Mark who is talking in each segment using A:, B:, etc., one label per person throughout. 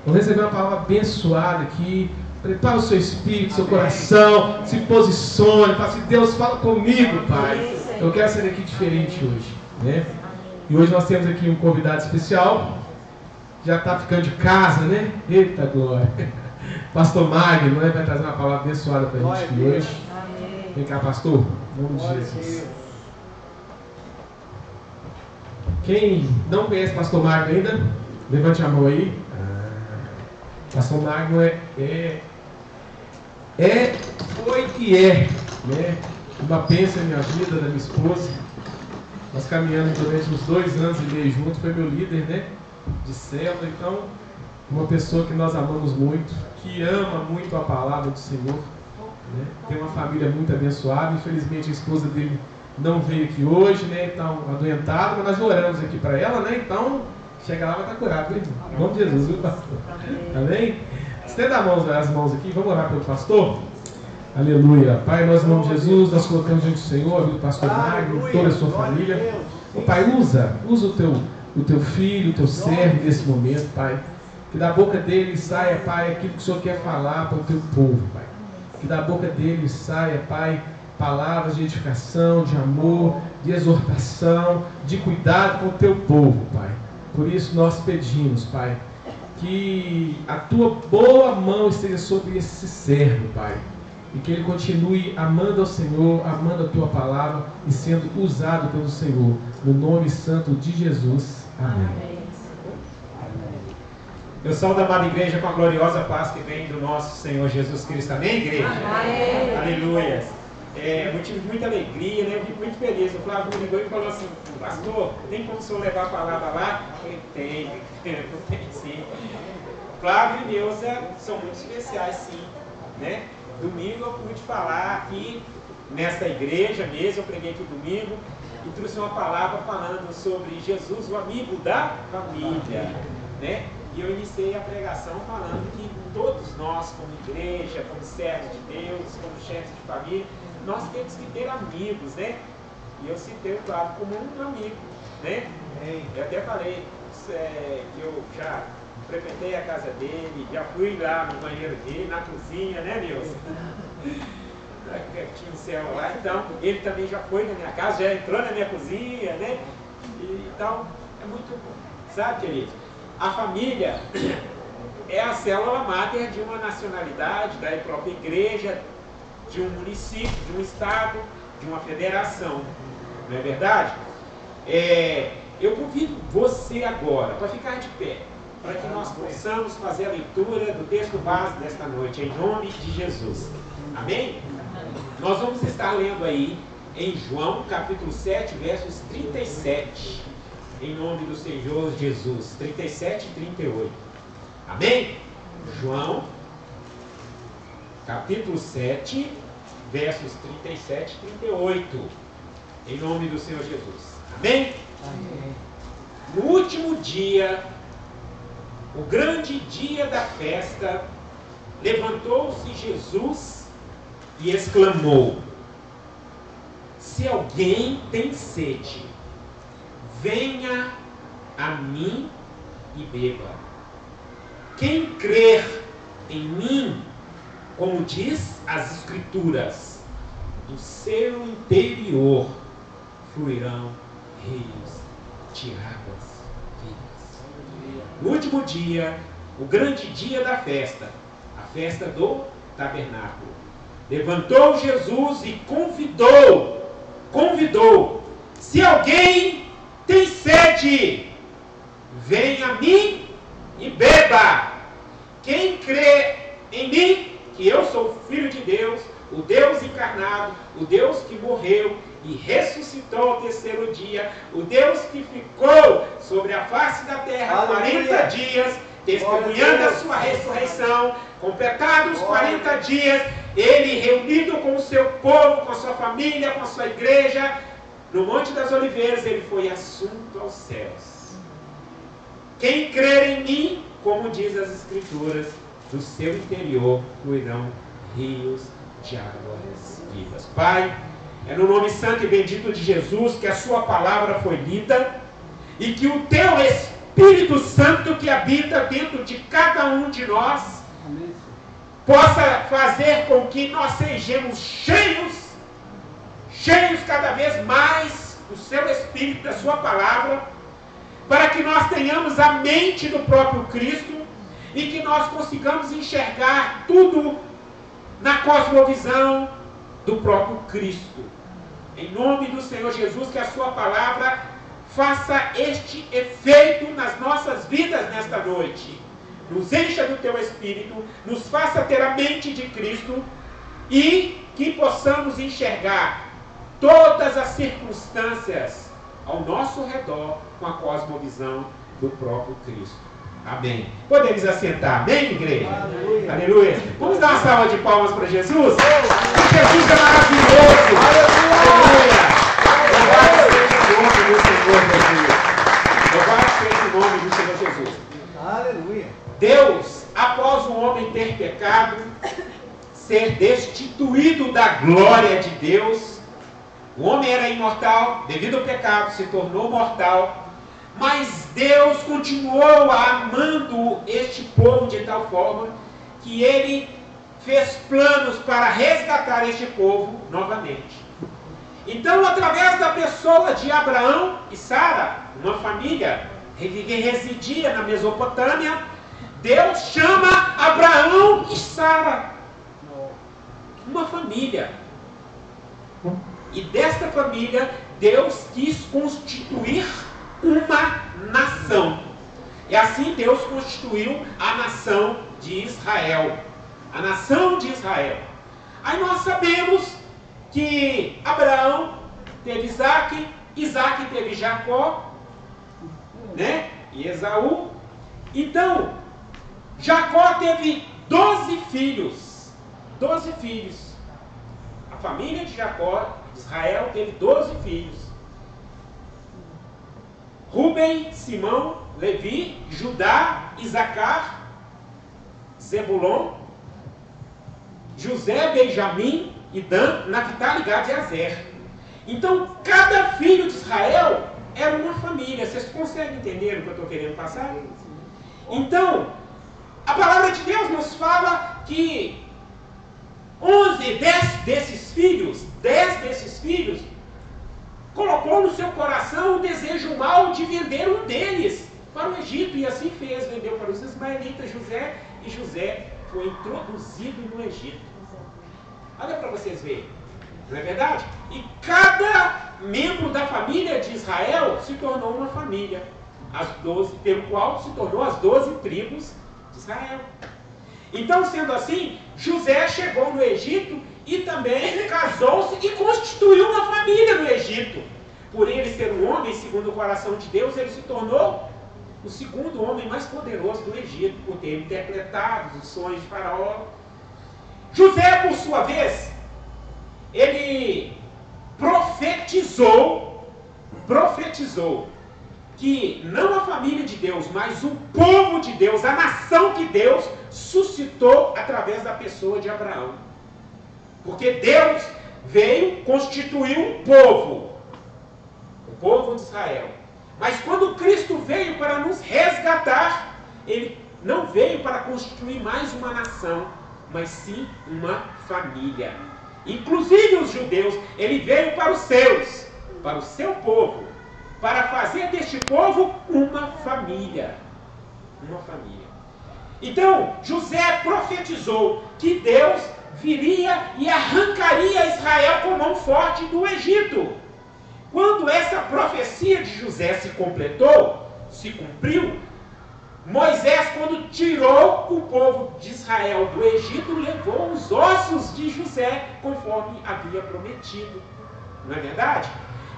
A: Vamos receber uma palavra abençoada aqui. Prepara o seu espírito, seu coração, se posicione, fala assim, Deus, fala comigo, Pai. Eu quero sair daqui diferente hoje, né? E hoje nós temos aqui um convidado especial, já está ficando de casa, né? Eita glória! Pastor Magno, né? Vai trazer uma palavra abençoada para a gente aqui hoje. Vem cá, pastor, em nome de Jesus. Quem não conhece Pastor Magno ainda, levante a mão aí. Pastor Magno foi e é, né? Uma bênção na minha vida, da minha esposa. Nós caminhamos durante uns 2 anos e meio juntos, foi meu líder, né? De célula, então, uma pessoa que nós amamos muito, que ama muito a palavra do Senhor, né? Tem uma família muito abençoada. Infelizmente a esposa dele não veio aqui hoje, né? Então, adoentada, mas nós oramos aqui para ela, né? Então, chega lá, vai estar curado, viu? Em nome de Jesus, viu, pastor? Amém? Estenda as mãos aqui, vamos orar pelo pastor? Aleluia. Pai, nós, em nome de Jesus, nós colocamos diante do Senhor, viu, pastor Magno, toda a sua família. Ô, Pai, usa o teu filho, o teu servo nesse momento, Pai. Que da boca dele saia, Pai, aquilo que o Senhor quer falar para o teu povo, Pai. Que da boca dele saia, Pai, palavras de edificação, de amor, de exortação, de cuidado com o teu povo, Pai. Por isso nós pedimos, Pai, que a tua boa mão esteja sobre esse servo, Pai. E que ele continue amando ao Senhor, amando a tua palavra e sendo usado pelo Senhor. No nome santo de Jesus. Amém.
B: Eu saúdo a amada igreja com a gloriosa paz que vem do nosso Senhor Jesus Cristo. Amém, igreja? Amém. Aleluia. Eu tive muita alegria, né? Eu fico muito feliz. O Flávio me ligou e falou assim: pastor, tem como o senhor levar a palavra lá? Eu falei, tem sim. Flávio e Neuza são muito especiais, sim, né? Domingo eu pude falar aqui nesta igreja mesmo, eu preguei aqui domingo e trouxe uma palavra falando sobre Jesus, o amigo da família, né? E eu iniciei a pregação falando que todos nós, como igreja, como servos de Deus, como chefes de família, nós temos que ter amigos, né? E eu citei o Flávio como um amigo, né? Eu até falei que eu já frequentei a casa dele, já fui lá no banheiro dele, na cozinha, né, Nilson? Tinha um céu lá, então ele também já foi na minha casa, já entrou na minha cozinha, né? Então, é muito bom. Sabe, querido? A família é a célula máter de uma nacionalidade, da própria igreja, de um município, de um estado, de uma federação. Não é verdade? Eu convido você agora para ficar de pé, para que nós possamos fazer a leitura do texto base desta noite, em nome de Jesus. Amém? Nós vamos estar lendo aí em João, capítulo 7, versos 37. Em nome do Senhor Jesus, 37 e 38. Amém? João, capítulo 7, versos 37 e 38. Em nome do Senhor Jesus. Amém? Amém. No último dia, o grande dia da festa, levantou-se Jesus e exclamou: se alguém tem sede, venha a mim e beba. Quem crer em mim, como diz as Escrituras, do seu interior fluirão rios de águas vivas. No último dia, o grande dia da festa, a festa do tabernáculo, levantou Jesus e convidou, se alguém tem sede, venha a mim e beba. Quem crê em mim, que eu sou o Filho de Deus, o Deus encarnado, o Deus que morreu e ressuscitou ao terceiro dia, o Deus que ficou sobre a face da terra 40 dias, testemunhando a sua ressurreição, completados os 40 dias, ele reunido com o seu povo, com a sua família, com a sua igreja, no Monte das Oliveiras, ele foi assunto aos céus. Quem crer em mim, como diz as Escrituras, do seu interior fluirão rios de águas vivas. Pai, é no nome santo e bendito de Jesus que a sua palavra foi lida e que o teu Espírito Santo que habita dentro de cada um de nós possa fazer com que nós sejamos cheios cada vez mais do seu Espírito, da sua palavra, para que nós tenhamos a mente do próprio Cristo e que nós consigamos enxergar tudo na cosmovisão do próprio Cristo. Em nome do Senhor Jesus, que a sua palavra faça este efeito nas nossas vidas nesta noite. Nos encha do teu Espírito, nos faça ter a mente de Cristo e que possamos enxergar todas as circunstâncias ao nosso redor com a cosmovisão do próprio Cristo. Amém. Podemos assentar. Amém, igreja? Aleluia. Aleluia. Vamos dar uma salva de palmas para Jesus? Jesus é maravilhoso. Aleluia. Louvado seja o nome do Senhor Jesus. Louvado seja o nome do Senhor Jesus. Aleluia. Deus, após o homem ter pecado, ser destituído da glória de Deus, o homem era imortal, devido ao pecado, se tornou mortal, mas Deus continuou amando este povo de tal forma que ele fez planos para resgatar este povo novamente. Então, através da pessoa de Abraão e Sara, uma família que residia na Mesopotâmia, Deus chama Abraão e Sara, uma família. E desta família, Deus quis constituir uma nação. E assim Deus constituiu a nação de Israel. A nação de Israel. Aí nós sabemos que Abraão teve Isaac, Isaac teve Jacó, né? E Esaú. Então, Jacó teve 12 filhos. 12 filhos. A família de Jacó, Israel, teve 12 filhos. Rubem, Simão, Levi, Judá, Isacar, Zebulon, José, Benjamim e Dan, Naphtali, Gad e Azer. Então, cada filho de Israel era uma família. Vocês conseguem entender o que eu estou querendo passar? Então, a palavra de Deus nos fala que 10 desses filhos, colocou no seu coração o desejo mau de vender um deles para o Egito, e assim fez, vendeu para os ismaelitas José, e José foi introduzido no Egito. Olha para vocês verem, não é verdade? E cada membro da família de Israel se tornou uma família, pelo qual se tornou as 12 tribos de Israel. Então, sendo assim, José chegou no Egito e também casou-se e constituiu uma família no Egito. Por ele ser um homem segundo o coração de Deus, ele se tornou o segundo homem mais poderoso do Egito, por ter interpretado os sonhos de Faraó. José, por sua vez, ele profetizou que não a família de Deus, mas o povo de Deus, a nação que Deus suscitou através da pessoa de Abraão. Porque Deus veio constituir um povo, o povo de Israel. Mas quando Cristo veio para nos resgatar, Ele não veio para constituir mais uma nação, mas sim uma família. Inclusive os judeus, Ele veio para os seus, para o seu povo, para fazer deste povo uma família. Uma família. Então, José profetizou que Deus viria e arrancaria Israel com mão forte do Egito. Quando essa profecia de José se completou, se cumpriu, Moisés, quando tirou o povo de Israel do Egito, levou os ossos de José, conforme havia prometido. Não é verdade?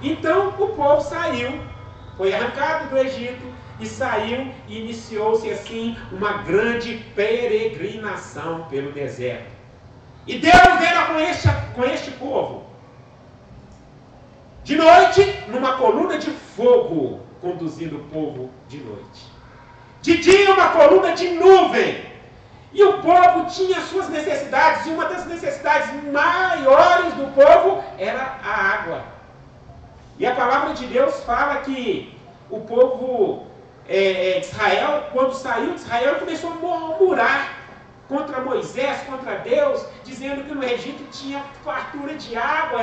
B: Então o povo saiu, foi arrancado do Egito e saiu, e iniciou-se assim uma grande peregrinação pelo deserto. E Deus era com este povo. De noite, numa coluna de fogo, conduzindo o povo de noite. De dia, uma coluna de nuvem. E o povo tinha suas necessidades, e uma das necessidades maiores do povo era a água. E a palavra de Deus fala que o povo Israel, quando saiu de Israel, começou a murmurar contra Moisés, contra Deus, dizendo que no Egito tinha fartura de água,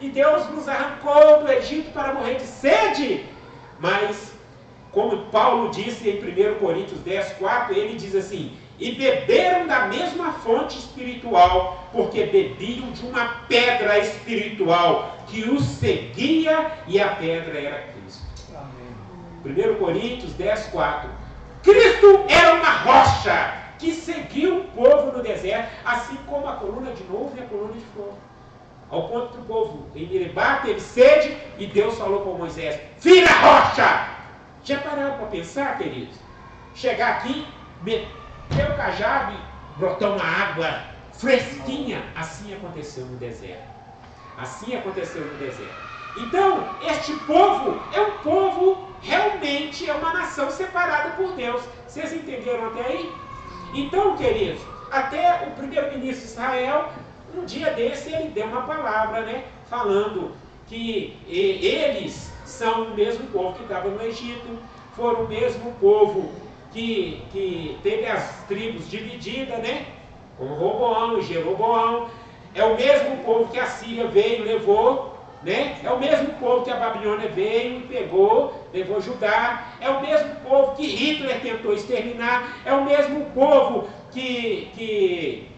B: e Deus nos arrancou do Egito para morrer de sede. Mas, como Paulo disse em 1 Coríntios 10:4, ele diz assim: e beberam da mesma fonte espiritual, porque bebiam de uma pedra espiritual que os seguia, e a pedra era Cristo. Amém. 1 Coríntios 10:4. Cristo era uma rocha que seguiu o povo no deserto, assim como a coluna de nuvem e a coluna de fogo. Ao ponto que o povo em Meribá teve sede, e Deus falou com Moisés: vira rocha! Já pararam para pensar, queridos? Chegar aqui, meter o cajado e brotar uma água fresquinha. Assim aconteceu no deserto. Assim aconteceu no deserto. Então, este povo é um povo, realmente é uma nação separada por Deus. Vocês entenderam até aí? Então, queridos, até o primeiro-ministro de Israel, um dia desse, ele deu uma palavra, né? Falando que eles são o mesmo povo que estava no Egito, foram o mesmo povo que teve as tribos divididas, né? Com Roboão e Jeroboão. É o mesmo povo que a Síria veio e levou, né? É o mesmo povo que a Babilônia veio e levou Judá. É o mesmo povo que Hitler tentou exterminar. É o mesmo povo que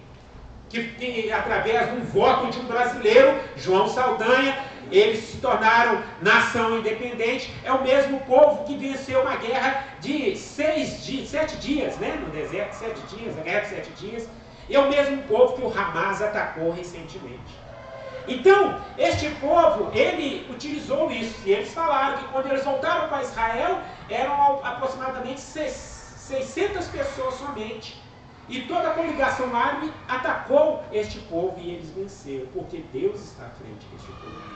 B: através de um voto de um brasileiro, João Saldanha, eles se tornaram nação independente. É o mesmo povo que venceu uma guerra de 7 dias, né? No deserto, 7 dias, a guerra de 7 dias. É o mesmo povo que o Hamas atacou recentemente. Então, este povo, ele utilizou isso. E eles falaram que quando eles voltaram para Israel, eram aproximadamente 600 pessoas somente. E toda a coligação árabe atacou este povo e eles venceram, porque Deus está à frente deste povo.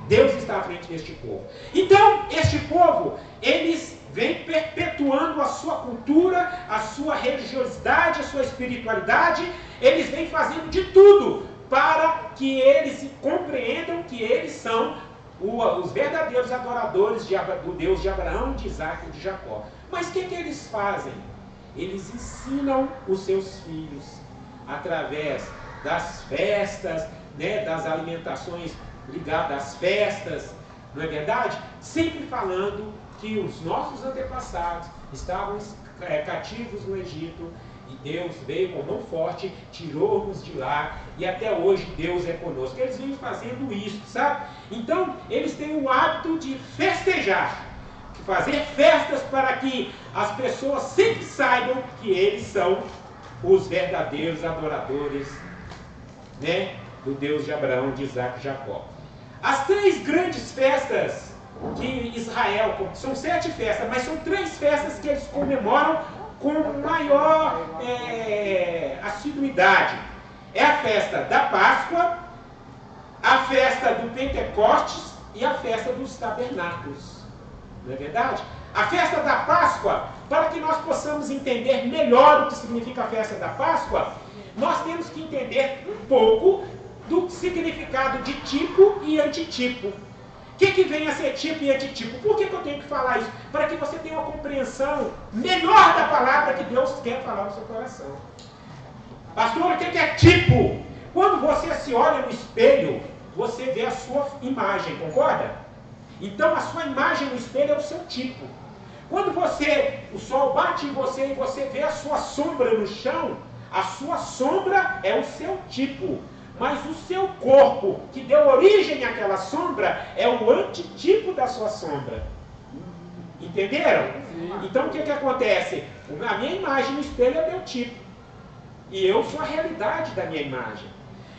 B: Deus está à frente deste povo. Então, este povo, eles vêm perpetuando a sua cultura, a sua religiosidade, a sua espiritualidade. Eles vêm fazendo de tudo para que eles se compreendam que eles são os verdadeiros adoradores do Deus de Abraão, de Isaac e de Jacó. Mas o que eles fazem? Eles ensinam os seus filhos através das festas, né, das alimentações ligadas às festas, não é verdade? Sempre falando que os nossos antepassados estavam cativos no Egito e Deus veio com mão forte, tirou-nos de lá e até hoje Deus é conosco. Eles vêm fazendo isso, sabe? Então, eles têm o hábito de festejar, de fazer festas para que as pessoas sempre saibam que eles são os verdadeiros adoradores, né, do Deus de Abraão, de Isaac e Jacó. As 3 grandes festas que Israel, são 7 festas, mas são 3 festas que eles comemoram com maior assiduidade. É a festa da Páscoa, a festa do Pentecostes e a festa dos Tabernáculos. Não é verdade? A festa da Páscoa, para que nós possamos entender melhor o que significa a festa da Páscoa, nós temos que entender um pouco do significado de tipo e antitipo. O que vem a ser tipo e antitipo? Por que eu tenho que falar isso? Para que você tenha uma compreensão melhor da palavra que Deus quer falar no seu coração. Pastor, o que é tipo? Quando você se olha no espelho, você vê a sua imagem, concorda? Então a sua imagem no espelho é o seu tipo. Quando o sol bate em você e você vê a sua sombra no chão, a sua sombra é o seu tipo. Mas o seu corpo, que deu origem àquela sombra, é o antitipo da sua sombra. Entenderam? Então o que acontece? A minha imagem no espelho é meu tipo. E eu sou a realidade da minha imagem.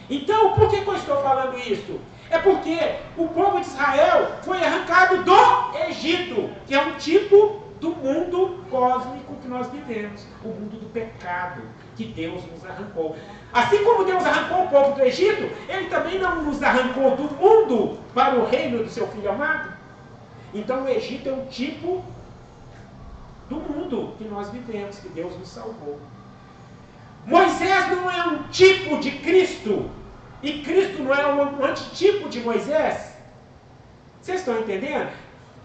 B: Então, por que eu estou falando isso? É porque o povo de Israel foi arrancado do Egito, que é um tipo do mundo cósmico que nós vivemos, o mundo do pecado, que Deus nos arrancou. Assim como Deus arrancou o povo do Egito, Ele também não nos arrancou do mundo para o reino do seu Filho amado. Então o Egito é um tipo do mundo que nós vivemos, que Deus nos salvou. Moisés não é um tipo de Cristo, e Cristo não é um antitipo de Moisés. Vocês estão entendendo?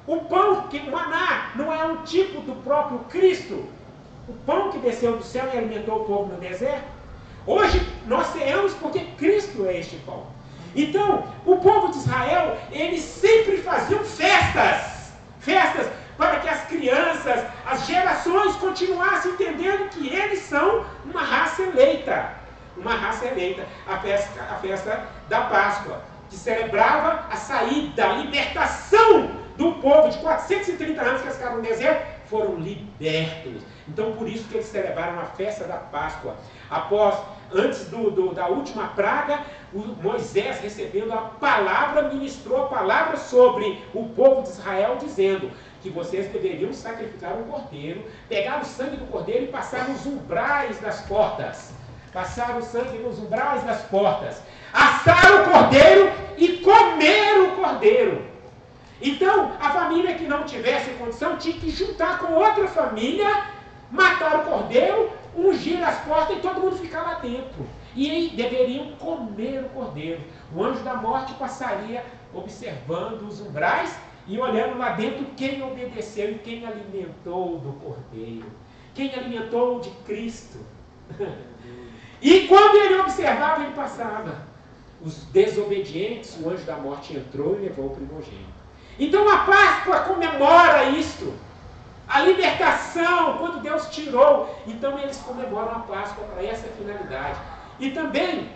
B: O pão, que maná, não é um tipo do próprio Cristo? O pão que desceu do céu e alimentou o povo no deserto? Hoje nós ceamos porque Cristo é este pão. Então, o povo de Israel, eles sempre faziam festas para que as crianças, as gerações continuassem entendendo que eles são uma raça eleita. Uma raça eleita, a festa da Páscoa, que celebrava a saída, a libertação do povo de 430 anos que eles ficaram no deserto, foram libertos. Então, por isso que eles celebraram a festa da Páscoa. Antes da última praga, Moisés, recebendo a palavra, ministrou a palavra sobre o povo de Israel, dizendo que vocês deveriam sacrificar um cordeiro, pegar o sangue do cordeiro e passar nos umbrais das portas. Passar o sangue nos umbrais das portas. Assar o cordeiro e comer o cordeiro. Então, a família que não tivesse condição tinha que juntar com outra família, matar o cordeiro, ungir as portas e todo mundo ficar lá dentro. E aí deveriam comer o cordeiro. O anjo da morte passaria observando os umbrais e olhando lá dentro quem obedeceu e quem alimentou do cordeiro. Quem alimentou de Cristo. E quando ele observava, ele passava. Os desobedientes, o anjo da morte entrou e levou o primogênito. Então a Páscoa comemora isto. A libertação, quando Deus tirou. Então eles comemoram a Páscoa para essa finalidade. E também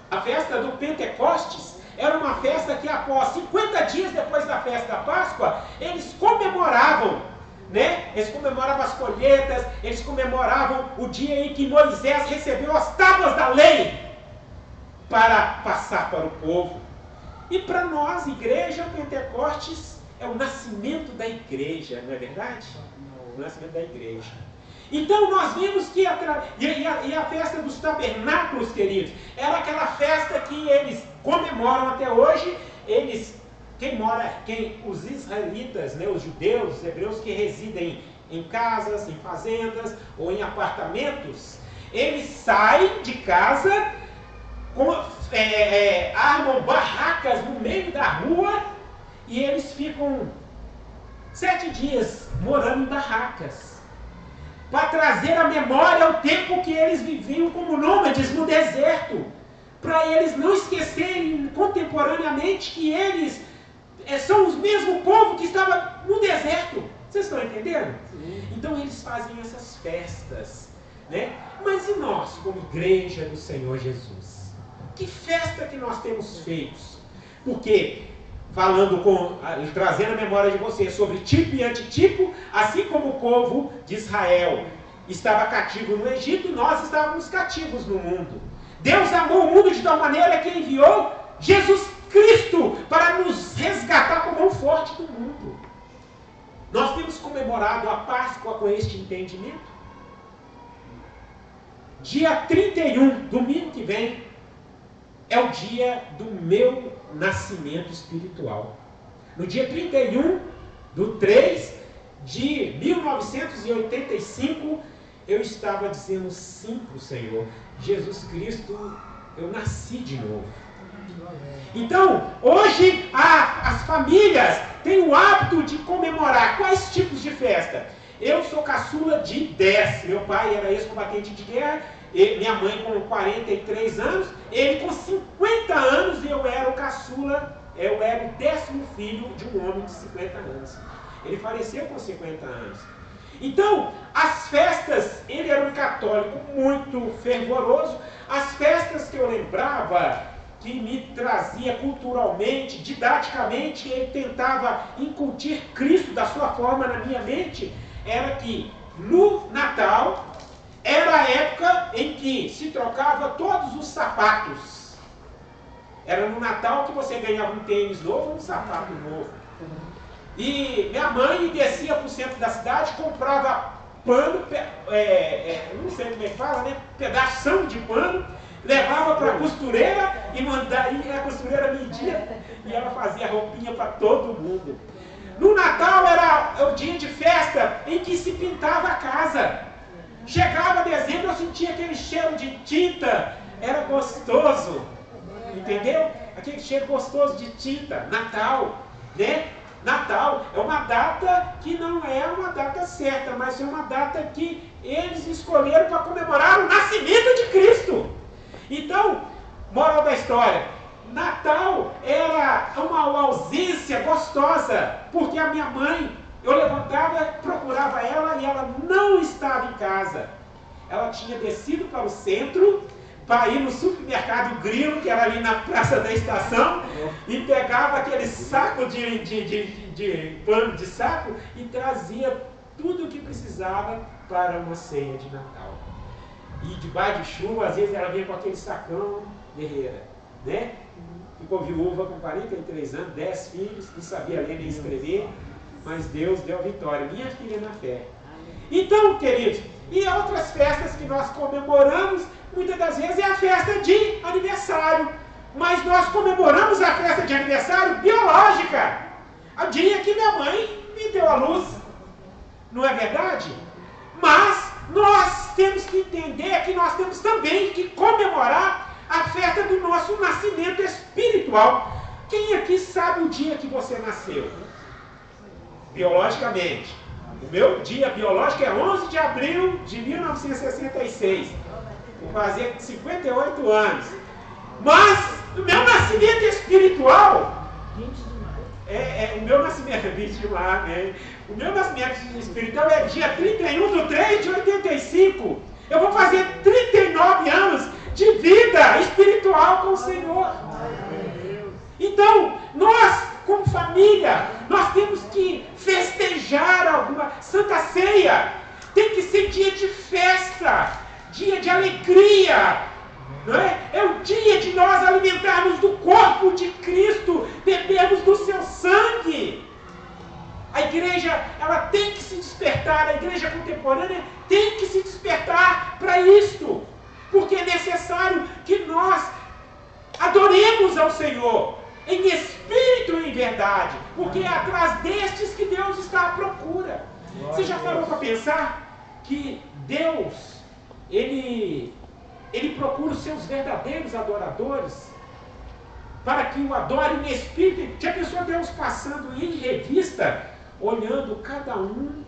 B: a festa do Pentecostes era uma festa que após 50 dias depois da festa da Páscoa, eles comemoravam, né? Eles comemoravam as colheitas, eles comemoravam o dia em que Moisés recebeu as tábuas da lei para passar para o povo. E para nós, igreja, Pentecostes é o nascimento da igreja, não é verdade? O nascimento da igreja. Então nós vimos que a festa dos tabernáculos, queridos, era aquela festa que eles comemoram até hoje. Os israelitas, né, os judeus, os hebreus que residem em casas, em fazendas ou em apartamentos, eles saem de casa, armam barracas no meio da rua e eles ficam 7 dias morando em barracas, para trazer à memória o tempo que eles viviam como nômades no deserto, para eles não esquecerem contemporaneamente que eles são os mesmos povo que estava no deserto. Vocês estão entendendo? Sim. Então eles fazem essas festas, né? Mas e nós, como igreja do Senhor Jesus? Que festa que nós temos feito? Porque trazendo a memória de vocês sobre tipo e antitipo, assim como o povo de Israel estava cativo no Egito, nós estávamos cativos no mundo. Deus amou o mundo de tal maneira que enviou Jesus Cristo para nos resgatar como um forte do mundo. Nós temos comemorado a Páscoa com este entendimento. Dia 31, domingo que vem, é o dia do meu nascimento espiritual. No dia 31/3 de 1985, eu estava dizendo sim para o Senhor. Jesus Cristo, eu nasci de novo. Então, hoje as famílias têm o hábito de comemorar quais tipos de festa? Eu sou caçula de 10. Meu pai era ex-combatente de guerra, minha mãe com 43 anos, ele com 50 anos, e eu era o caçula, eu era o 10º filho de um homem de 50 anos. Ele faleceu com 50 anos. Então, as festas, ele era um católico muito fervoroso, as festas que eu lembrava, que me trazia culturalmente, didaticamente, ele tentava incutir Cristo da sua forma na minha mente, era que no Natal era a época em que se trocava todos os sapatos. Era no Natal que você ganhava um tênis novo, um sapato novo. E minha mãe descia para o centro da cidade, comprava pano, não sei como é que fala, né? Pedação de pano, levava para a costureira e a costureira media e ela fazia roupinha para todo mundo. No Natal era o dia de festa em que se pintava a casa. Chegava dezembro, eu sentia aquele cheiro de tinta, era gostoso, entendeu? Aquele cheiro gostoso de tinta, Natal, né? Natal é uma data que não é uma data certa, mas é uma data que eles escolheram para comemorar o nascimento de Cristo. Então, moral da história, Natal era uma ausência gostosa, porque a minha mãe, eu levantava, procurava ela e ela não estava em casa. Ela tinha descido para o centro, para ir no supermercado Grilo, que era ali na Praça da Estação, e pegava aquele saco de pano de saco e trazia tudo o que precisava para uma ceia de Natal. E debaixo de chuva, às vezes ela vinha com aquele sacão, guerreira, né? Ficou viúva com 43 anos, 10 filhos, não sabia ler nem escrever, mas Deus deu a vitória, minha filha na fé. Então, queridos, e outras festas que nós comemoramos, muitas das vezes é a festa de aniversário, mas nós comemoramos a festa de aniversário biológica, o dia que minha mãe me deu a luz, não é verdade? Mas nós temos que entender que nós temos também que comemorar a festa do nosso nascimento espiritual. Quem aqui sabe o dia que você nasceu? Biologicamente. O meu dia biológico é 11 de abril de 1966. Vou fazer 58 anos. Mas o meu nascimento espiritual... o meu nascimento é 20 de março, né? O meu nascimento espiritual é dia 31/3/85. Eu vou fazer 39 anos de vida espiritual com o Senhor. Então, nós, como família, nós temos que festejar alguma Santa Ceia. Tem que ser dia de festa, dia de alegria. Não é? É o dia de nós alimentarmos do corpo de Cristo, bebermos do seu sangue. A igreja, ela tem que se despertar, a igreja contemporânea tem que se despertar para isto, porque é necessário que nós adoremos ao Senhor, em espírito e em verdade, porque é atrás destes que Deus está à procura. Você já parou para pensar que Deus, Ele procura os seus verdadeiros adoradores, para que o adorem em espírito? Já pensou Deus passando em revista, olhando cada um,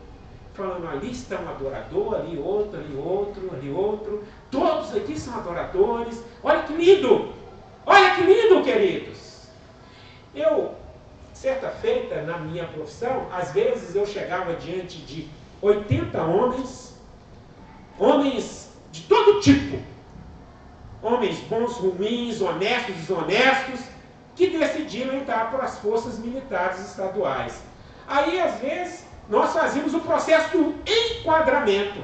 B: falando, ali está um adorador, ali outro, ali outro, ali outro, todos aqui são adoradores, olha que lindo, queridos. Eu, certa feita, na minha profissão, às vezes eu chegava diante de 80 homens de todo tipo, homens bons, ruins, honestos, desonestos, que decidiram entrar para as forças militares estaduais. Aí, às vezes, nós fazíamos o processo do enquadramento.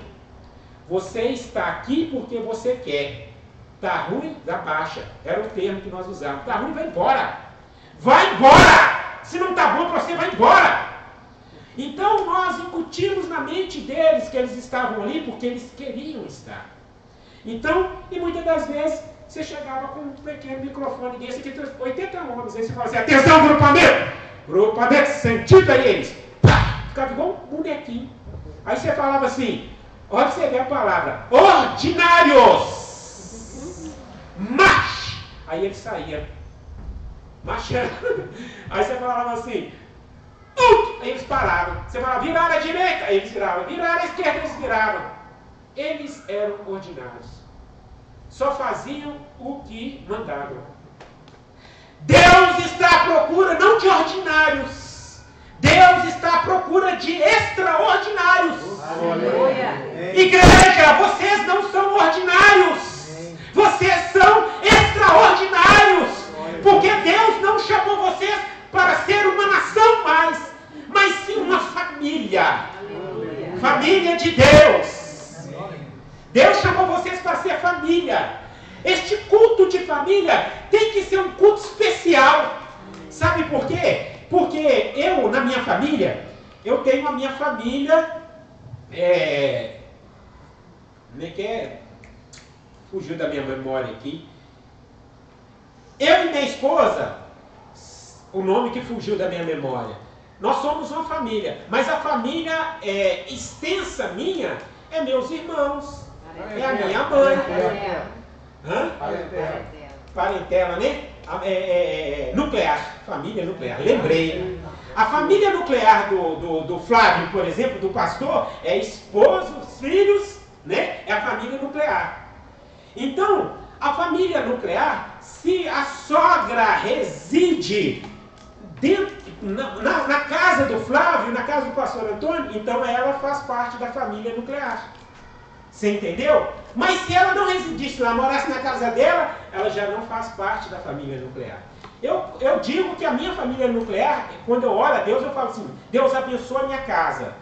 B: Você está aqui porque você quer. Está ruim? Dá baixa. Era o termo que nós usávamos. Está ruim? Vai embora. Vai embora! Se não está bom para você, vai embora! Então, nós incutimos na mente deles que eles estavam ali porque eles queriam estar. Então, e muitas das vezes, você chegava com um pequeno microfone desse, que tem 80 homens, aí você falava assim, atenção, grupamento, sentido aí eles. Pá, ficava igual um bonequinho. Aí você falava assim, olha você vê a palavra, ordinários, marche. Aí ele saía, marchando. Aí você falava assim, aí eles paravam. Você falava, virar à direita, aí eles viravam, virar à esquerda, eles viravam. Eles eram ordinários. Só faziam o que mandavam. Deus está à procura não de ordinários. Deus está à procura de extraordinários. Aleluia. Igreja, vocês não são ordinários. Vocês são extraordinários. Porque Deus não chamou vocês para ser uma nação mais, mas sim uma família. Família de Deus. Deus chamou vocês para ser família. Este culto de família tem que ser um culto especial. Sabe por quê? Porque eu, na minha família, eu tenho a minha família, fugiu da minha memória aqui. Eu e minha esposa, o nome que fugiu da minha memória, nós somos uma família, mas a família extensa minha é meus irmãos, é a minha mãe. Parentela, né? Nuclear, família nuclear, lembrei. A família nuclear do Flávio, por exemplo, do pastor, é esposo, filhos, né? É a família nuclear. Então, a família nuclear, se a sogra reside na casa do Flávio, na casa do pastor Antônio, então ela faz parte da família nuclear. Você entendeu? Mas se ela não residisse lá, morasse na casa dela, ela já não faz parte da família nuclear. Eu digo que a minha família nuclear, quando eu oro a Deus, eu falo assim, Deus abençoa a minha casa.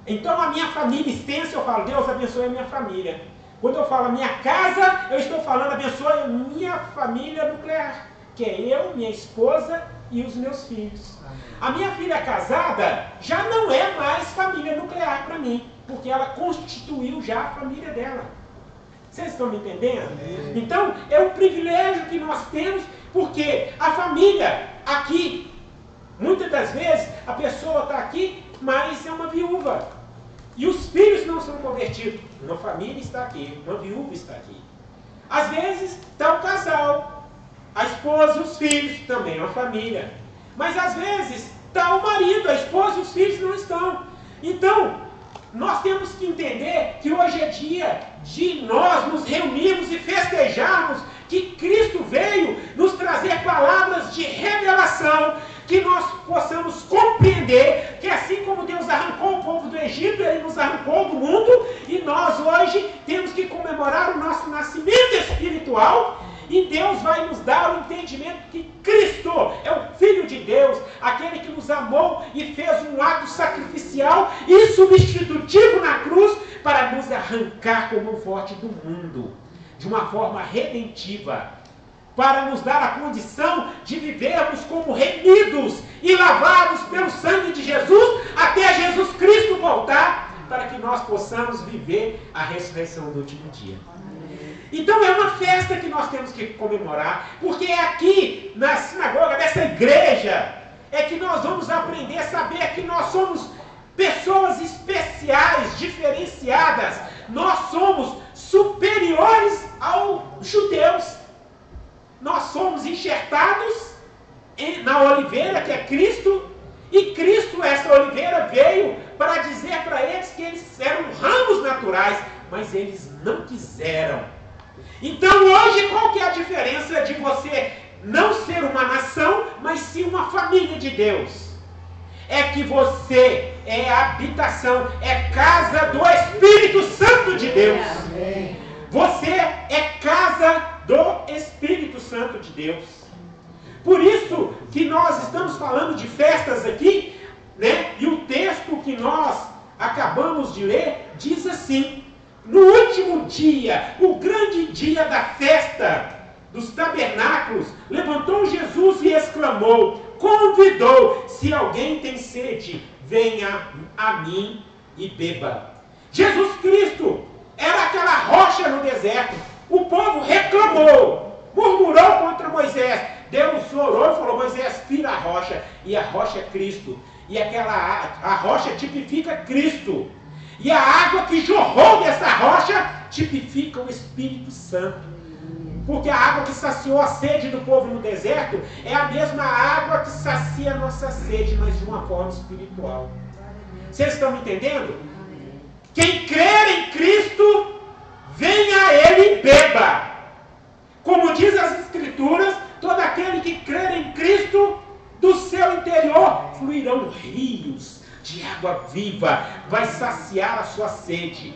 B: Então a minha família extensa, eu falo, Deus abençoe a minha família. Quando eu falo a minha casa, eu estou falando, abençoe a minha família nuclear, que é eu, minha esposa e os meus filhos. A minha filha casada já não é mais família nuclear para mim, porque ela constituiu já a família dela. Vocês estão me entendendo? Então, é um privilégio que nós temos, porque a família aqui, muitas das vezes, a pessoa está aqui, mas é uma viúva. E os filhos não são convertidos. Uma família está aqui, uma viúva está aqui. Às vezes, está o casal, a esposa e os filhos, também é uma família. Mas às vezes, está o marido, a esposa e os filhos não estão. Então, nós temos que entender que hoje é dia de nós nos reunirmos e festejarmos que Cristo veio nos trazer palavras de revelação, que nós possamos compreender que assim como Deus arrancou o povo do Egito, Ele nos arrancou do mundo, e nós hoje temos que comemorar o nosso nascimento espiritual, e Deus vai nos dar o entendimento que Cristo é o Filho de Deus, aquele que nos amou e fez um ato sacrificial e substitutivo na cruz para nos arrancar como um forte do mundo, de uma forma redentiva, para nos dar a condição de vivermos como remidos e lavados pelo sangue de Jesus, até Jesus Cristo voltar, para que nós possamos viver a ressurreição do último dia. Então é uma festa que nós temos que comemorar, porque é aqui na sinagoga dessa igreja é que nós vamos aprender a saber que nós somos pessoas especiais, diferenciadas. Nós somos superiores aos judeus. Nós somos enxertados na oliveira, que é Cristo, e Cristo, essa oliveira, veio para dizer para eles que eles eram ramos naturais, mas eles não quiseram. Então hoje, qual que é a diferença de você não ser uma nação, mas sim uma família de Deus? É que você é habitação, é casa do Espírito Santo de Deus. Você é casa do Espírito Santo de Deus. Por isso que nós estamos falando de festas aqui, né? E o texto que nós acabamos de ler diz assim: no último dia, o grande dia da festa dos tabernáculos, levantou Jesus e exclamou, convidou, se alguém tem sede, venha a mim e beba. Jesus Cristo era aquela rocha no deserto. O povo reclamou, murmurou contra Moisés. Deus orou e falou, Moisés, tira a rocha. E a rocha é Cristo. E a rocha tipifica Cristo. E a água que jorrou dessa rocha tipifica o Espírito Santo. Porque a água que saciou a sede do povo no deserto é a mesma água que sacia a nossa sede, mas de uma forma espiritual. Vocês estão me entendendo? Quem crer em Cristo, venha a Ele e beba. Como diz as Escrituras, todo aquele que crer em Cristo, do seu interior fluirão rios de água viva, vai saciar a sua sede.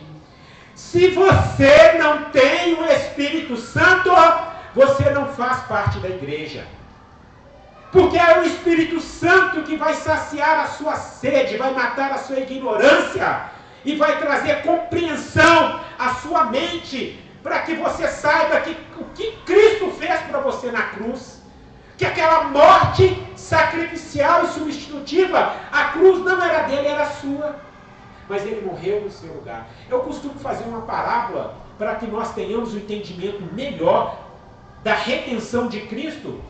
B: Se você não tem o Espírito Santo, você não faz parte da igreja. Porque é o Espírito Santo que vai saciar a sua sede, vai matar a sua ignorância e vai trazer compreensão à sua mente, para que você saiba o que Cristo fez para você na cruz. Que aquela morte sacrificial e substitutiva, a cruz não era dele, era sua. Mas ele morreu no seu lugar. Eu costumo fazer uma parábola para que nós tenhamos um entendimento melhor da redenção de Cristo.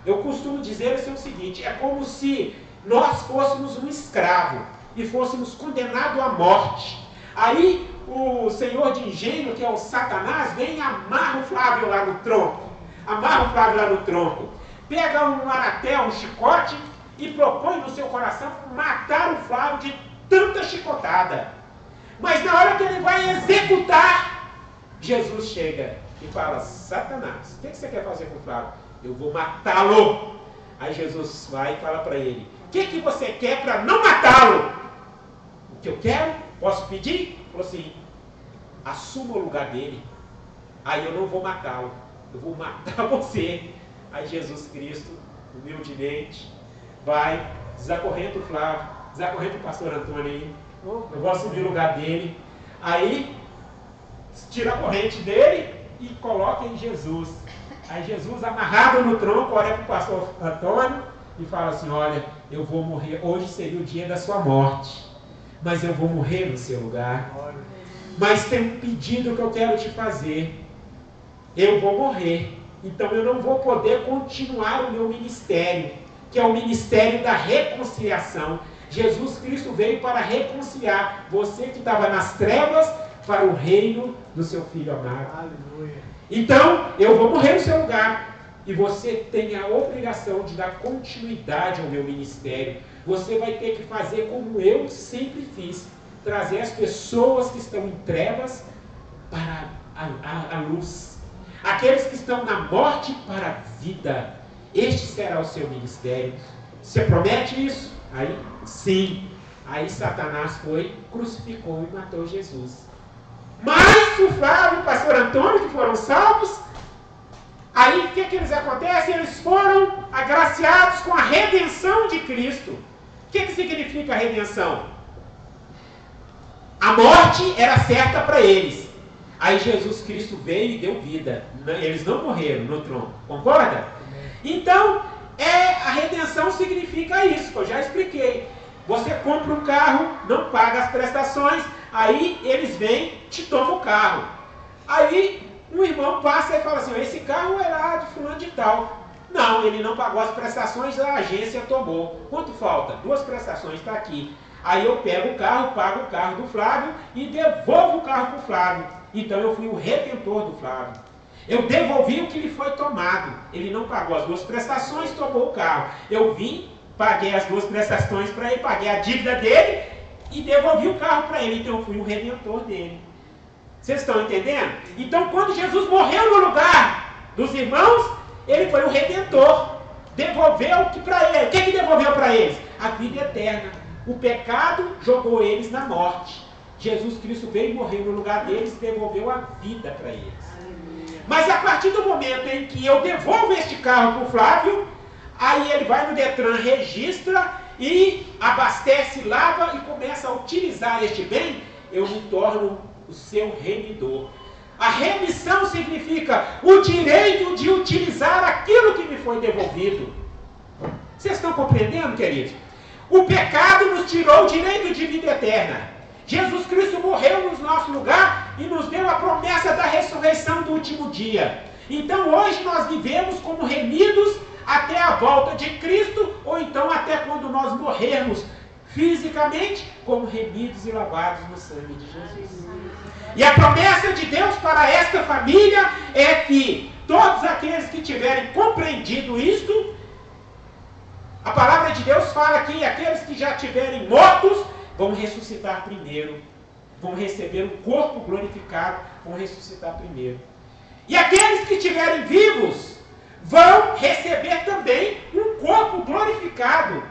B: Eu costumo dizer o seguinte, é como se nós fôssemos um escravo e fôssemos condenados à morte. Aí o senhor de engenho, que é o Satanás, vem e amarra o Flávio lá no tronco. Amarra o Flávio lá no tronco. Pega um aratel, um chicote e propõe no seu coração matar o Flávio de tanta chicotada. Mas na hora que ele vai executar, Jesus chega e fala: Satanás, o que você quer fazer com o Flávio? Eu vou matá-lo. Aí Jesus vai e fala para ele: o que você quer para não matá-lo? O que eu quero? Posso pedir? Ele falou assim: assuma o lugar dele. Aí eu não vou matá-lo, eu vou matar você. Aí Jesus Cristo, humildemente, vai, desacorrenta o Flávio, desacorrenta o pastor Antônio aí. Eu vou assumir o lugar dele. Aí tira a corrente dele e coloca em Jesus. Aí Jesus, amarrado no tronco, olha para o pastor Antônio e fala assim: olha, eu vou morrer, hoje seria o dia da sua morte, mas eu vou morrer no seu lugar. Mas tem um pedido que eu quero te fazer. Eu vou morrer, então eu não vou poder continuar o meu ministério, que é o ministério da reconciliação. Jesus Cristo veio para reconciliar você que estava nas trevas para o reino do seu Filho amado. Aleluia. Então, eu vou morrer no seu lugar. E você tem a obrigação de dar continuidade ao meu ministério. Você vai ter que fazer como eu sempre fiz. Trazer as pessoas que estão em trevas para a luz. Aqueles que estão na morte para a vida. Este será o seu ministério. Você promete isso? Aí, sim. Aí Satanás foi, crucificou e matou Jesus. Mas o Flávio e o pastor Antônio, que foram salvos, aí o que eles acontecem? Eles foram agraciados com a redenção de Cristo. O que significa a redenção? A morte era certa para eles. Aí Jesus Cristo veio e deu vida. Eles não morreram no tronco. Concorda? Então, a redenção significa isso, que eu já expliquei. Você compra um carro, não paga as prestações, aí eles vêm, te tomam o carro. Aí um irmão passa e fala assim: esse carro é lá de fulano de tal. Não, ele não pagou as prestações, a agência tomou. Quanto falta? 2 prestações, está aqui. Aí eu pego o carro, pago o carro do Flávio e devolvo o carro para o Flávio. Então eu fui o redentor do Flávio. Eu devolvi o que lhe foi tomado. Ele não pagou as 2 prestações, tomou o carro. Eu vim, paguei as 2 prestações para ele, paguei a dívida dele e devolvi o carro para ele. Então eu fui o redentor dele. Vocês estão entendendo? Então quando Jesus morreu no lugar dos irmãos, ele foi o redentor. Devolveu o que para ele? O que devolveu para eles? A vida eterna. O pecado jogou eles na morte. Jesus Cristo veio e morreu no lugar deles e devolveu a vida para eles. Mas a partir do momento em que eu devolvo este carro para o Flávio, aí ele vai no Detran, registra e abastece, lava e começa a utilizar este bem, eu me torno o seu remidor. A remissão significa o direito de utilizar aquilo que me foi devolvido. Vocês estão compreendendo, queridos? O pecado nos tirou o direito de vida eterna. Jesus Cristo morreu no nosso lugar e nos deu a promessa da ressurreição do último dia. Então hoje nós vivemos como remidos até a volta de Cristo, ou então até quando nós morrermos fisicamente, como remidos e lavados no sangue de Jesus. E a promessa de Deus para esta família é que todos aqueles que tiverem compreendido isto, a palavra de Deus fala que aqueles que já tiverem mortos vão ressuscitar primeiro, vão receber um corpo glorificado, vão ressuscitar primeiro. E aqueles que estiverem vivos vão receber também um corpo glorificado,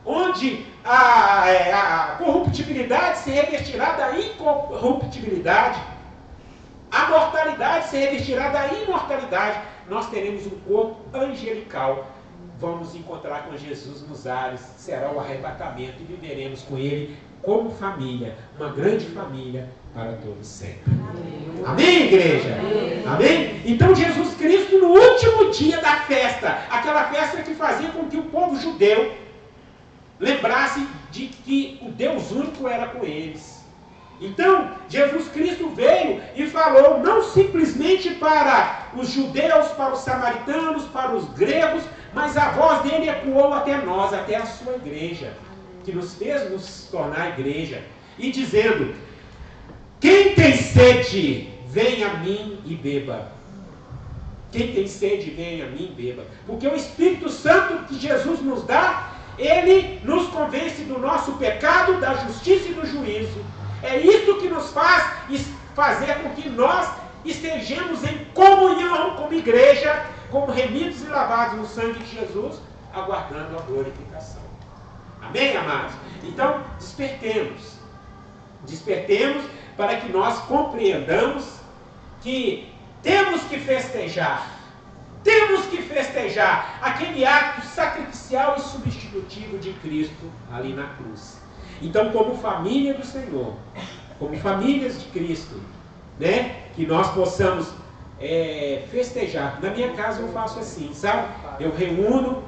B: onde a corruptibilidade se revestirá da incorruptibilidade, a mortalidade se revestirá da imortalidade. Nós teremos um corpo angelical. Vamos encontrar com Jesus nos ares, será o arrebatamento e viveremos com Ele como família, uma grande família para todos sempre. Amém, amém, igreja? Amém? Então Jesus Cristo, no último dia da festa, aquela festa que fazia com que o povo judeu lembrasse de que o Deus único era com eles. Então, Jesus Cristo veio e falou não simplesmente para os judeus, para os samaritanos, para os gregos, mas a voz dele ecoou até nós, até a sua igreja, que nos fez nos tornar igreja, e dizendo: quem tem sede, venha a mim e beba. Quem tem sede, venha a mim e beba. Porque o Espírito Santo que Jesus nos dá Ele nos convence do nosso pecado, da justiça e do juízo. É isso que nos faz fazer com que nós estejamos em comunhão como igreja, como remidos e lavados no sangue de Jesus, aguardando a glorificação. Amém, amados? Então, despertemos. Despertemos para que nós compreendamos que temos que festejar. Temos que festejar aquele ato sacrificial e substitutivo de Cristo ali na cruz. Então, como família do Senhor, como famílias de Cristo, né, que nós possamos festejar. Na minha casa eu faço assim, sabe? Eu reúno,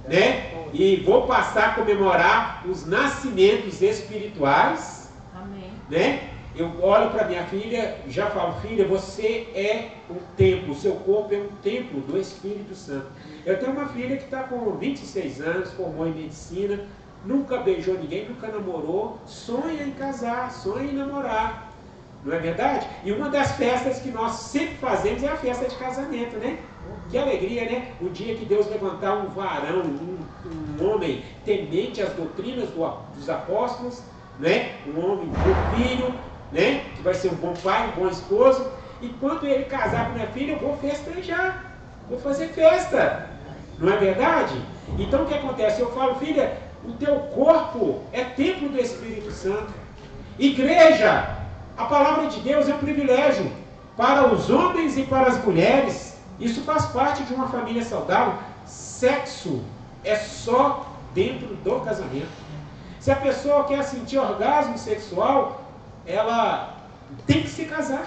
B: né, e vou passar a comemorar os nascimentos espirituais.
C: Amém.
B: Né? Eu olho para minha filha, já falo, filha, você é um templo, o seu corpo é um templo do Espírito Santo. Eu tenho uma filha que está com 26 anos, formou em medicina, nunca beijou ninguém, nunca namorou, sonha em casar, sonha em namorar. Não é verdade? E uma das festas que nós sempre fazemos é a festa de casamento, né? Que alegria, né? O dia que Deus levantar um varão, um homem temente às doutrinas dos apóstolos, né? Um homem, um filho, né? Que vai ser um bom pai, um bom esposo. E quando ele casar com minha filha, eu vou festejar. Vou fazer festa. Não é verdade? Então o que acontece? Eu falo, filha, o teu corpo é templo do Espírito Santo. Igreja, a palavra de Deus é um privilégio para os homens e para as mulheres. Isso faz parte de uma família saudável. Sexo é só dentro do casamento. Se a pessoa quer sentir orgasmo sexual, ela tem que se casar.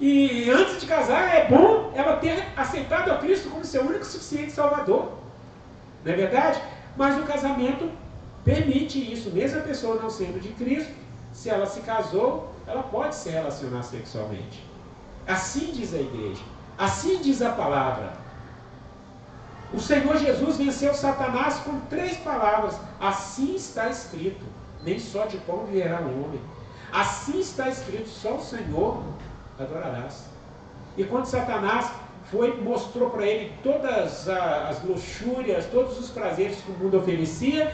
B: E antes de casar, é bom ela ter aceitado a Cristo como seu único e suficiente Salvador. Não é verdade? Mas o casamento permite isso. Mesmo a pessoa não sendo de Cristo, se ela se casou, ela pode se relacionar sexualmente. Assim diz a igreja. Assim diz a palavra. O Senhor Jesus venceu Satanás com 3 palavras. Assim está escrito. Nem só de pão viverá o homem. Assim está escrito. Só o Senhor adorarás. E quando Satanás mostrou para ele todas as luxúrias, todos os prazeres que o mundo oferecia,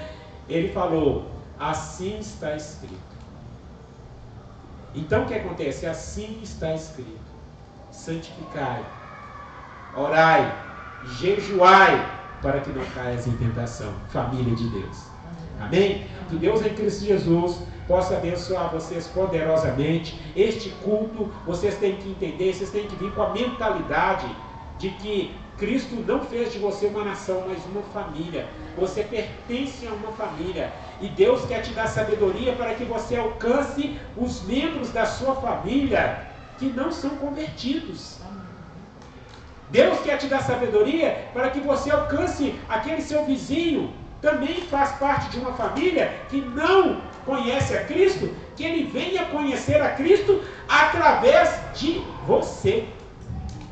B: ele falou, assim está escrito. Então o que acontece? Assim está escrito. Santificai, orai, jejuai, para que não caias em tentação. Família de Deus. Amém? Que Deus em Cristo Jesus possa abençoar vocês poderosamente. Este culto, vocês têm que entender, vocês têm que vir com a mentalidade de que Cristo não fez de você uma nação, mas uma família. Você pertence a uma família. E Deus quer te dar sabedoria para que você alcance os membros da sua família que não são convertidos. Deus quer te dar sabedoria para que você alcance aquele seu vizinho, também faz parte de uma família que não conhece a Cristo, que ele venha conhecer a Cristo através de você.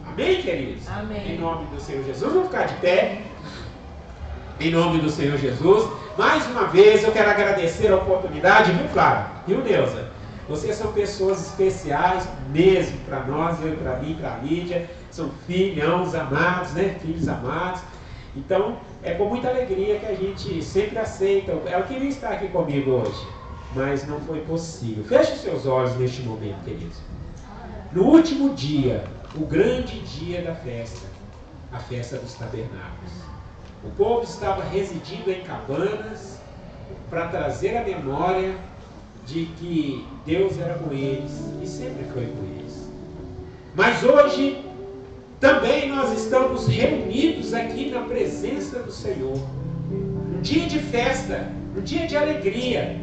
B: Amém, queridos?
C: Amém.
B: Em nome do Senhor Jesus, vamos ficar de pé. Em nome do Senhor Jesus. Mais uma vez eu quero agradecer a oportunidade, viu, Flávio? Viu, Neuza? Vocês são pessoas especiais mesmo para nós, eu, para mim, para a Lídia. São filhos amados, né? Filhos amados. Então, é com muita alegria que a gente sempre aceita. Ela queria estar aqui comigo hoje, mas não foi possível. Feche os seus olhos neste momento, queridos. No último dia, o grande dia da festa, a festa dos tabernáculos. O povo estava residindo em cabanas para trazer a memória de que Deus era com eles e sempre foi com eles. Mas hoje também nós estamos reunidos aqui na presença do Senhor. Um dia de festa, um dia de alegria.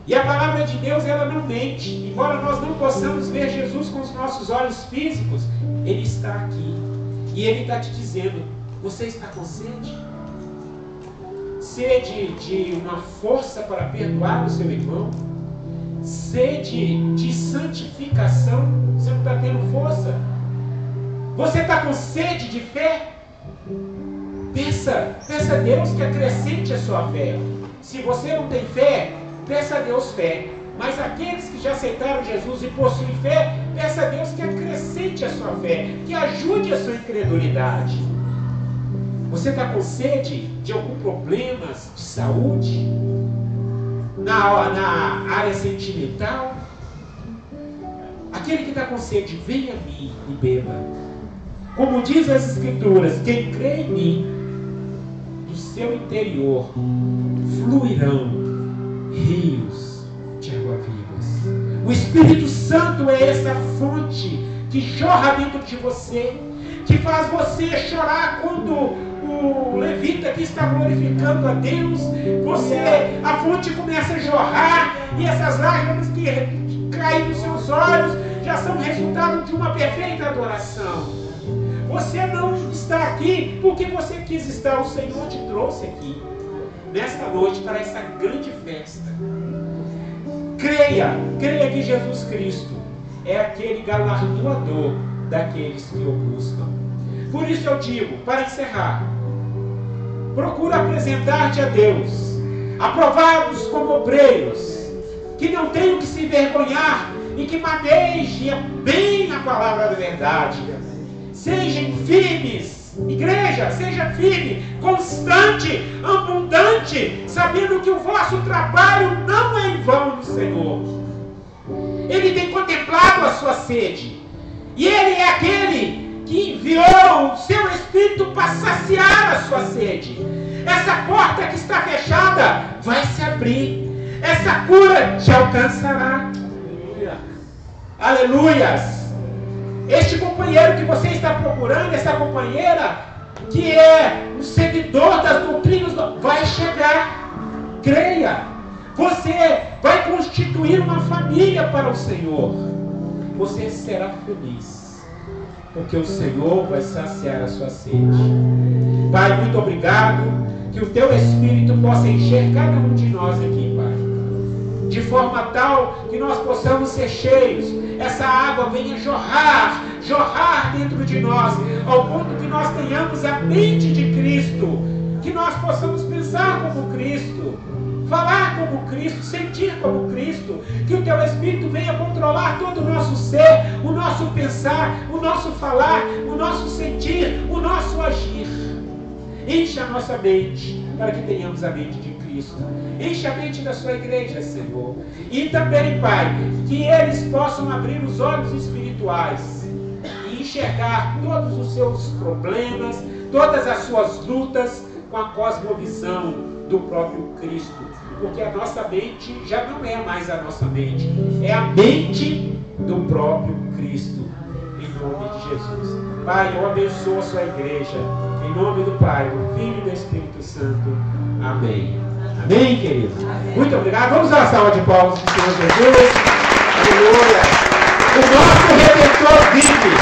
B: E a palavra de Deus, ela não mente. Embora nós não possamos ver Jesus com os nossos olhos físicos, Ele está aqui. E Ele está te dizendo, você está com sede? Sede de uma força para perdoar o seu irmão? Sede de santificação? Você não está tendo força? Você está com sede de fé? Peça a Deus que acrescente a sua fé. Se você não tem fé, peça a Deus fé. Mas aqueles que já aceitaram Jesus e possuem fé, peça a Deus que acrescente a sua fé, que ajude a sua incredulidade. Você está com sede de algum problema de saúde? Na área sentimental? Aquele que está com sede, venha a mim e beba. Como diz as Escrituras, quem crê em mim, do seu interior fluirão rios de água vivas. O Espírito Santo é essa fonte que jorra dentro de você, que faz você chorar quando o levita que está glorificando a Deus, a fonte começa a jorrar, e essas lágrimas que caem nos seus olhos já são resultado de uma perfeita adoração. Você não está aqui porque você quis estar, o Senhor te trouxe aqui nesta noite para essa grande festa. Creia que Jesus Cristo é aquele galardoador daqueles que o buscam. Por isso eu digo, para encerrar, procura apresentar-te a Deus, aprovados como obreiros, que não tenham que se envergonhar e que manejem bem a palavra da verdade. Sejam firmes, igreja, seja firme, constante, abundante, sabendo que o vosso trabalho não é em vão no Senhor. Ele tem contemplado a sua sede, e Ele é aquele que enviou o seu Espírito para saciar a sua sede. Essa porta que está fechada vai se abrir, essa cura te alcançará. Aleluias! Este companheiro que você está procurando, essa companheira que é um seguidor das doutrinas, vai chegar. Creia! Você vai constituir uma família para o Senhor. Você será feliz, porque o Senhor vai saciar a sua sede. Pai, muito obrigado, que o Teu Espírito possa encher cada um de nós aqui, Pai, de forma tal que nós possamos ser cheios, essa água venha jorrar dentro de nós, ao ponto que nós tenhamos a mente de Cristo, que nós possamos pensar como Cristo, falar como Cristo, sentir como Cristo, que o Teu Espírito venha controlar todo o nosso ser, o nosso pensar, o nosso falar, o nosso sentir, o nosso agir. Enche a nossa mente, para que tenhamos a mente de Cristo. Enche a mente da sua igreja, Senhor. E também, Pai, que eles possam abrir os olhos espirituais e enxergar todos os seus problemas, todas as suas lutas, com a cosmovisão do próprio Cristo. Porque a nossa mente já não é mais a nossa mente, é a mente do próprio Cristo. Em nome de Jesus. Pai, eu abençoo a sua igreja. Em nome do Pai, do Filho e do Espírito Santo. Amém. Amém, querido? Amém. Muito obrigado. Vamos dar uma salva de palmas para o Senhor Jesus. Aleluia. O nosso Redentor vive.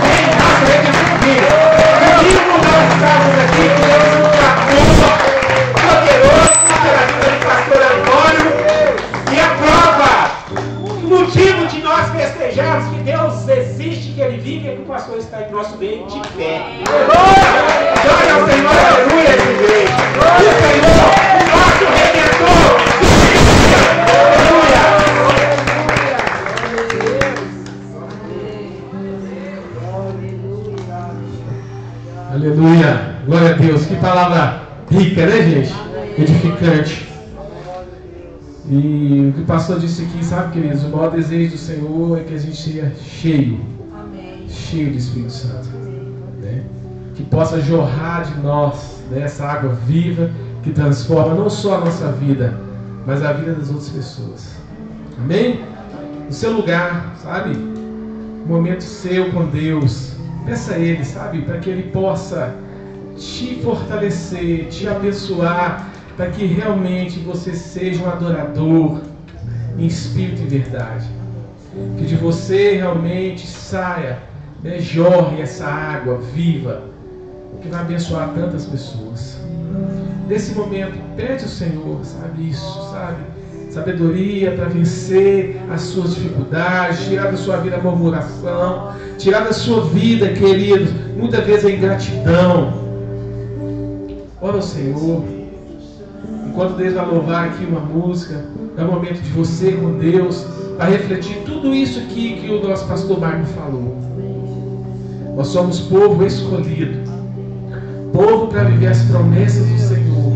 B: Sim, nosso Redentor vive. Vivo nós estamos aqui, Deus nos abençoa, poderoso pela vida do pastor Antônio. E a prova, o motivo de nós festejarmos que Deus existe, que Ele vive, é que o pastor está em nosso meio de pé. Glória ao Senhor, aleluia, igreja. O Senhor, o nosso Redentor, aleluia.
A: Aleluia. Glória a Deus. Que palavra rica, né, gente? Edificante. E o que o pastor disse aqui, sabe, queridos? O maior desejo do Senhor é que a gente seja cheio. Amém. Cheio do Espírito Santo. Né? Que possa jorrar de nós, né, essa água viva que transforma não só a nossa vida, mas a vida das outras pessoas. Amém? No seu lugar, sabe? Momento seu com Deus. Peça a Ele, sabe? Para que Ele possa te fortalecer, te abençoar, para que realmente você seja um adorador em espírito e verdade. Que de você realmente saia, né, jorre essa água viva, que vai abençoar tantas pessoas. Nesse momento, pede ao Senhor, sabe isso, sabe? Sabedoria para vencer as suas dificuldades, tirar da sua vida a murmuração, tirar da sua vida, queridos, muitas vezes a ingratidão. Ora ao Senhor. Enquanto Deus vai louvar aqui uma música, é o momento de você com Deus, para refletir tudo isso aqui que o nosso pastor Marco falou. Nós somos povo escolhido, Povo para viver as promessas do Senhor.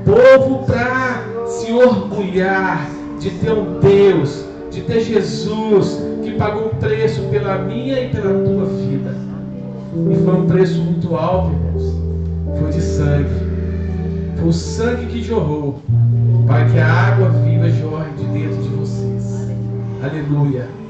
A: Povo para se orgulhar de ter um Deus, de ter Jesus, que pagou um preço pela minha e pela tua vida. E foi um preço muito alto, irmãos. Foi de sangue. Foi o sangue que jorrou para que a água viva jorre de dentro de vocês. Aleluia.